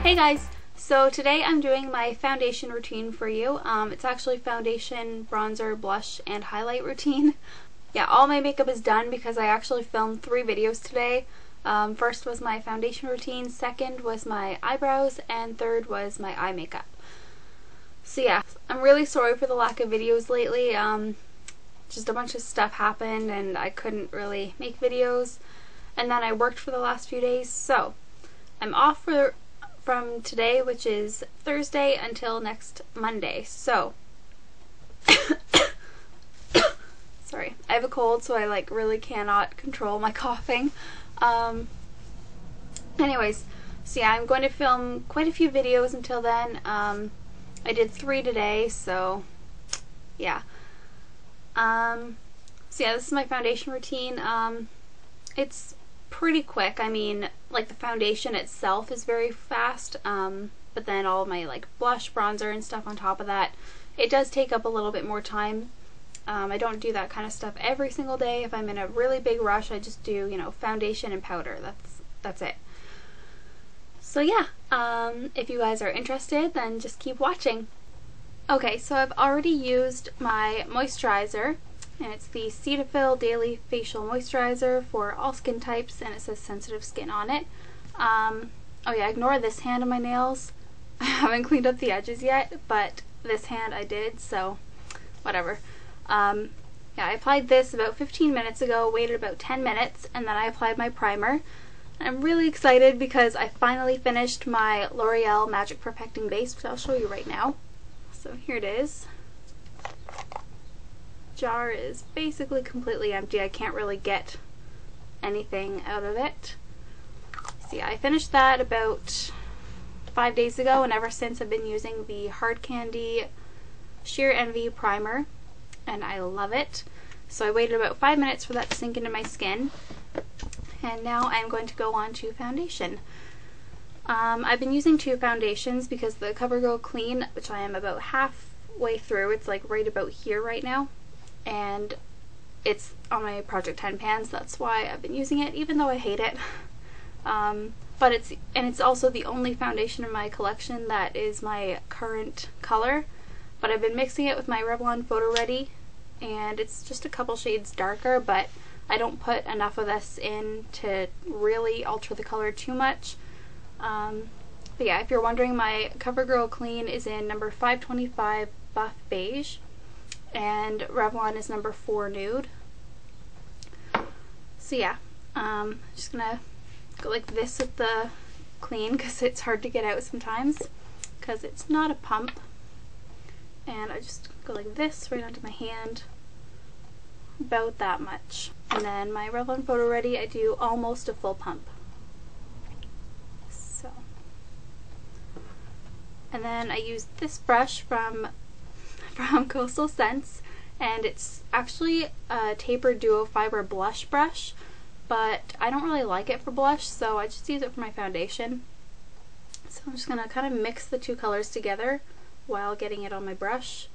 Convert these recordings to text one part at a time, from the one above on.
Hey guys! So today I'm doing my foundation routine for you. It's actually foundation, bronzer, blush, and highlight routine. Yeah, all my makeup is done because I actually filmed 3 videos today. First was my foundation routine, second was my eyebrows, and third was my eye makeup. So yeah, I'm really sorry for the lack of videos lately. Just a bunch of stuff happened and I couldn't really make videos. And then I worked for the last few days, so I'm off from today, which is Thursday, until next Monday. So sorry, I have a cold, so I really cannot control my coughing. Anyways, so yeah, I'm going to film quite a few videos until then. I did 3 today, so yeah. So yeah, this is my foundation routine. It's pretty quick. I mean, like, the foundation itself is very fast, but then all my blush, bronzer, and stuff on top of that, it does take up a little bit more time. I don't do that kind of stuff every single day. If I'm in a really big rush, I just do, foundation and powder. That's it. So yeah, if you guys are interested, then just keep watching. Okay, so I've already used my moisturizer, and it's the Cetaphil Daily Facial Moisturizer for all skin types, and it says sensitive skin on it. Oh yeah, ignore this hand on my nails. I haven't cleaned up the edges yet, but this hand I did, so whatever. Yeah, I applied this about 15 minutes ago, waited about 10 minutes, and then I applied my primer. I'm really excited because I finally finished my L'Oreal Magic Perfecting Base, which I'll show you right now. So here it is. Jar is basically completely empty. I can't really get anything out of it. So yeah, I finished that about 5 days ago, and ever since I've been using the Hard Candy Sheer Envy primer, and I love it. So I waited about 5 minutes for that to sink into my skin, and now I'm going to go on to foundation. I've been using 2 foundations because the CoverGirl Clean, which I am about halfway through, it's right about here right now, and it's on my Project 10 pans. That's why I've been using it, even though I hate it. But it's also the only foundation in my collection that is my current color. But I've been mixing it with my Revlon PhotoReady, and it's just a couple shades darker, but I don't put enough of this in to really alter the color too much. But yeah, if you're wondering, my CoverGirl Clean is in number 525 Buff Beige, and Revlon is number 4 Nude. So yeah, just gonna go like this with the clean because it's hard to get out sometimes because it's not a pump. And I just go like this right onto my hand, about that much. And then my Revlon PhotoReady, I do almost a full pump. So, and then I use this brush from Coastal Scents, and it's actually a tapered duo fiber blush brush, but I don't really like it for blush, so I just use it for my foundation. So I'm just gonna kind of mix the 2 colors together while getting it on my brush.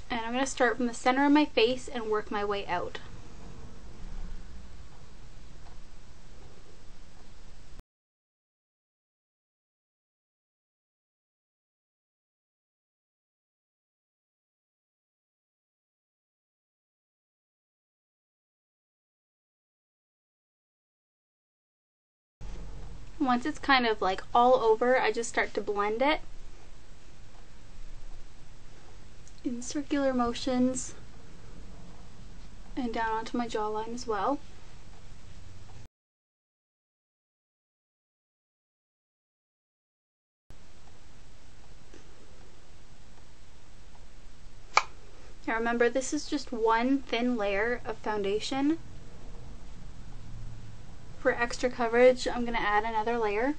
And I'm going to start from the center of my face and work my way out. Once it's kind of all over, I just start to blend it in circular motions and down onto my jawline as well. Now remember, this is just one thin layer of foundation. For extra coverage, I'm going to add another layer.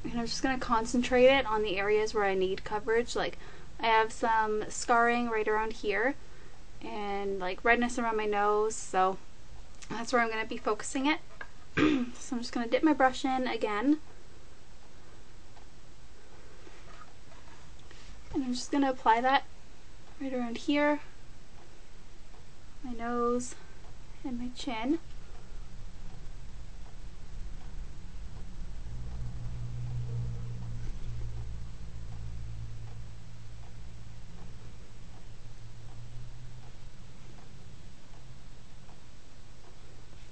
And I'm just going to concentrate it on the areas where I need coverage. I have some scarring right around here and redness around my nose, so that's where I'm going to be focusing it. So I'm just going to dip my brush in again. And I'm just going to apply that right around here my nose, and my chin.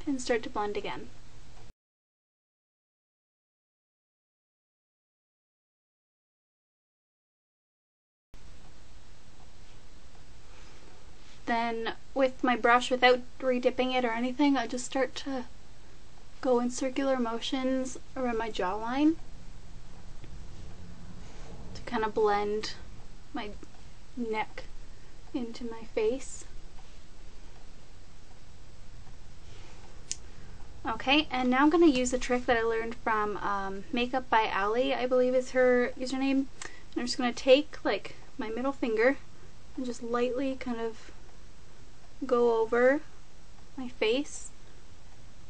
And start to blend again. Then with my brush, without re-dipping it or anything, I just start to go in circular motions around my jawline to kind of blend my neck into my face. Okay, and now I'm going to use a trick that I learned from Makeup by Ali, I believe is her username. And I'm just going to take like my middle finger and just lightly kind of go over my face,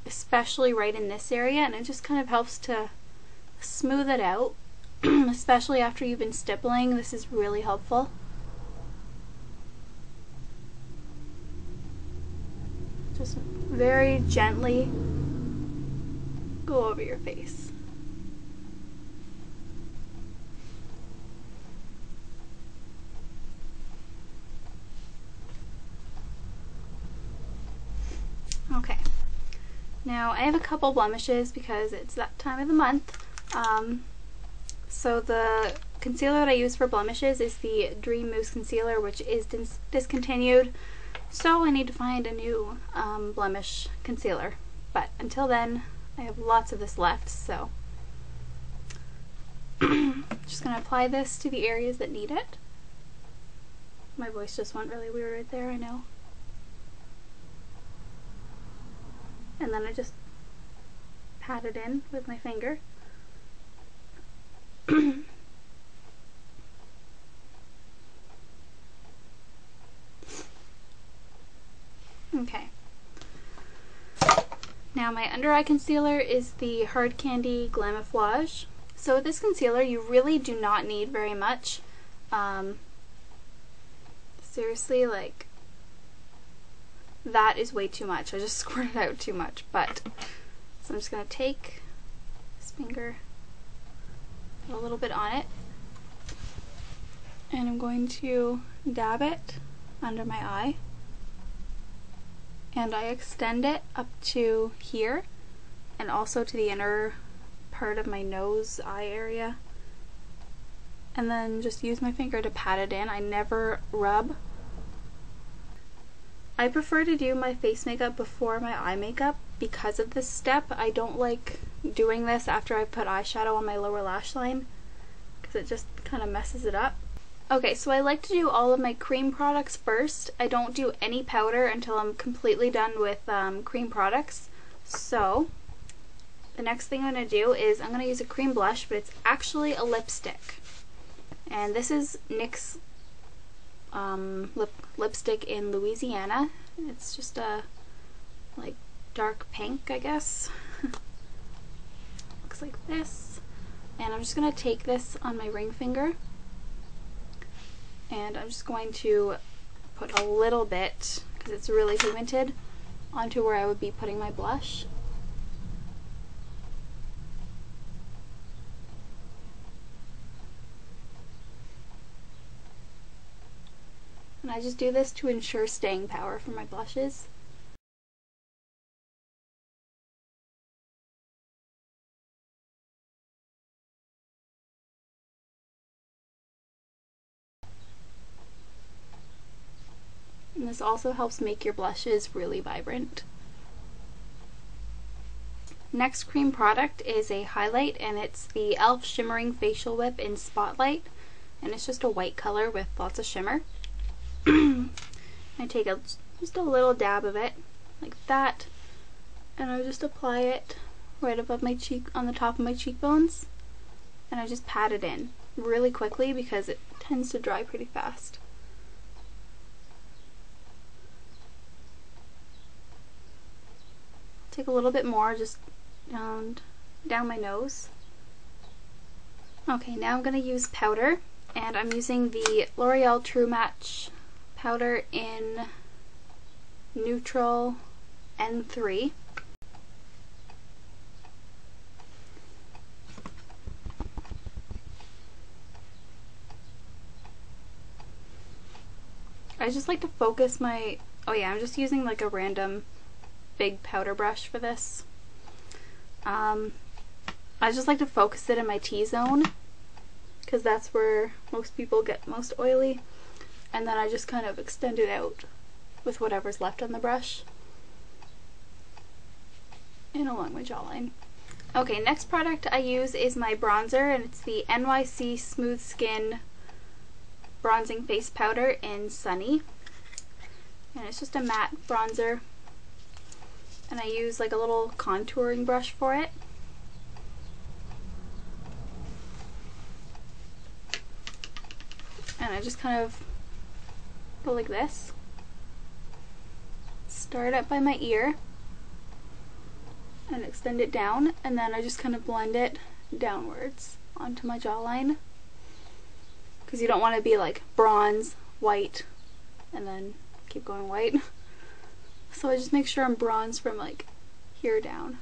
especially right in this area, and it just kind of helps to smooth it out, especially after you've been stippling. This is really helpful. Just very gently go over your face. Okay, now I have a couple blemishes because it's that time of the month. So the concealer that I use for blemishes is the Dream Mousse concealer, which is discontinued. So I need to find a new blemish concealer. But until then, I have lots of this left, so just going to apply this to the areas that need it. My voice just went really weird right there, I know. And then I just pat it in with my finger. Okay. Now my under eye concealer is the Hard Candy Glamoflauge. So with this concealer, you really do not need very much. Seriously, like, that is way too much. I just squirted out too much, but so I'm just going to take this finger, put a little bit on it, and I'm going to dab it under my eye, and I extend it up to here and also to the inner part of my nose eye area, and then just use my finger to pat it in. I never rub. I prefer to do my face makeup before my eye makeup because of this step. I don't like doing this after I put eyeshadow on my lower lash line because it just kind of messes it up. Okay, so I like to do all of my cream products first. I don't do any powder until I'm completely done with cream products. So the next thing I'm going to do is I'm going to use a cream blush, but it's actually a lipstick. And this is NYX lipstick in Louisiana. It's just a like dark pink, I guess. Looks like this. And I'm just going to take this on my ring finger, and I'm just going to put a little bit, because it's really pigmented, onto where I would be putting my blush. And I just do this to ensure staying power for my blushes. And this also helps make your blushes really vibrant. Next cream product is a highlight, and it's the e.l.f. Shimmering Facial Whip in Spotlight. And it's just a white color with lots of shimmer. I take just a little dab of it, like that, and I just apply it right above my cheek, on the top of my cheekbones, and I just pat it in really quickly because it tends to dry pretty fast. Take a little bit more just down my nose. Okay, now I'm going to use powder, and I'm using the L'Oreal True Match powder in Neutral N3. I just like to focus my, oh yeah, I'm just using like a random big powder brush for this. I just like to focus it in my T-zone because that's where most people get most oily, and then I just kind of extend it out with whatever's left on the brush and along my jawline. Okay, next product I use is my bronzer, and it's the NYC Smooth Skin Bronzing Face Powder in Sunny, and it's just a matte bronzer, and I use like a little contouring brush for it. And I just kind of go like this, start up by my ear and extend it down, and then I just kind of blend it downwards onto my jawline, because you don't want to be like bronze, white, and then keep going white. So I just make sure I'm bronze from like here down.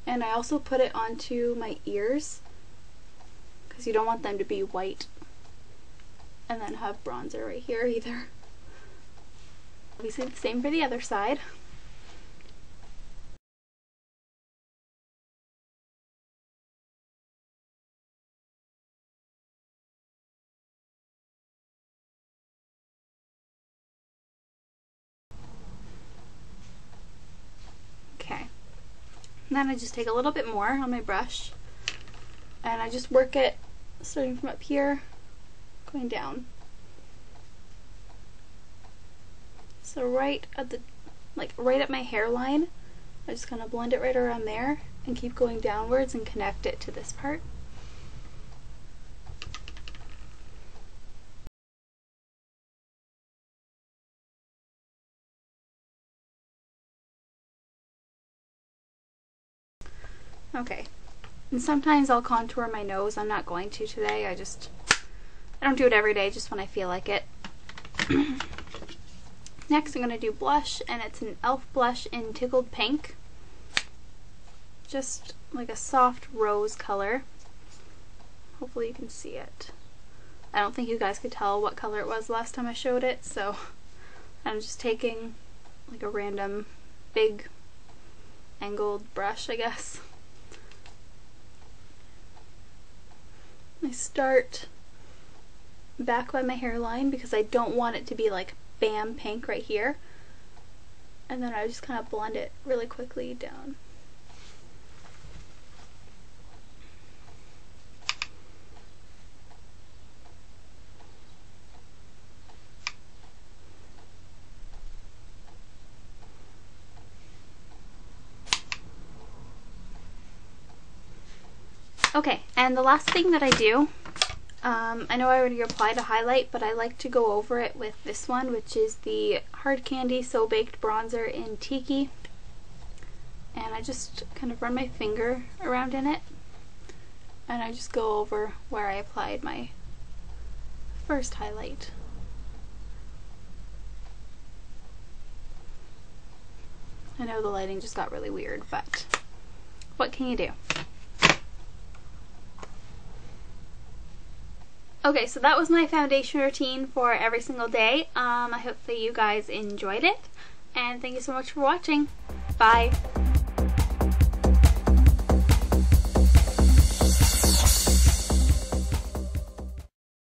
And I also put it onto my ears, because you don't want them to be white and then have bronzer right here either. Obviously the same for the other side. Okay, and then I just take a little bit more on my brush and I just work it starting from up here going down. So right at the, like right at my hairline, I just kind of blend it right around there and keep going downwards and connect it to this part. Okay, and sometimes I'll contour my nose. I'm not going to today. I don't do it every day, just when I feel like it. Next I'm going to do blush, and it's an e.l.f. blush in Tickled Pink. Just like a soft rose color. Hopefully you can see it. I don't think you guys could tell what color it was last time I showed it, so I'm just taking like a random big angled brush, I guess. I start back by my hairline because I don't want it to be like bam pink right here, and then I just kind of blend it really quickly down. Okay, and the last thing that I do, I know I already applied a highlight, but I like to go over it with this one, which is the Hard Candy So Baked Bronzer in Tiki. And I just kind of run my finger around in it, and I just go over where I applied my first highlight. I know the lighting just got really weird, but what can you do? Okay, so that was my foundation routine for every single day. I hope that you guys enjoyed it, and thank you so much for watching. Bye!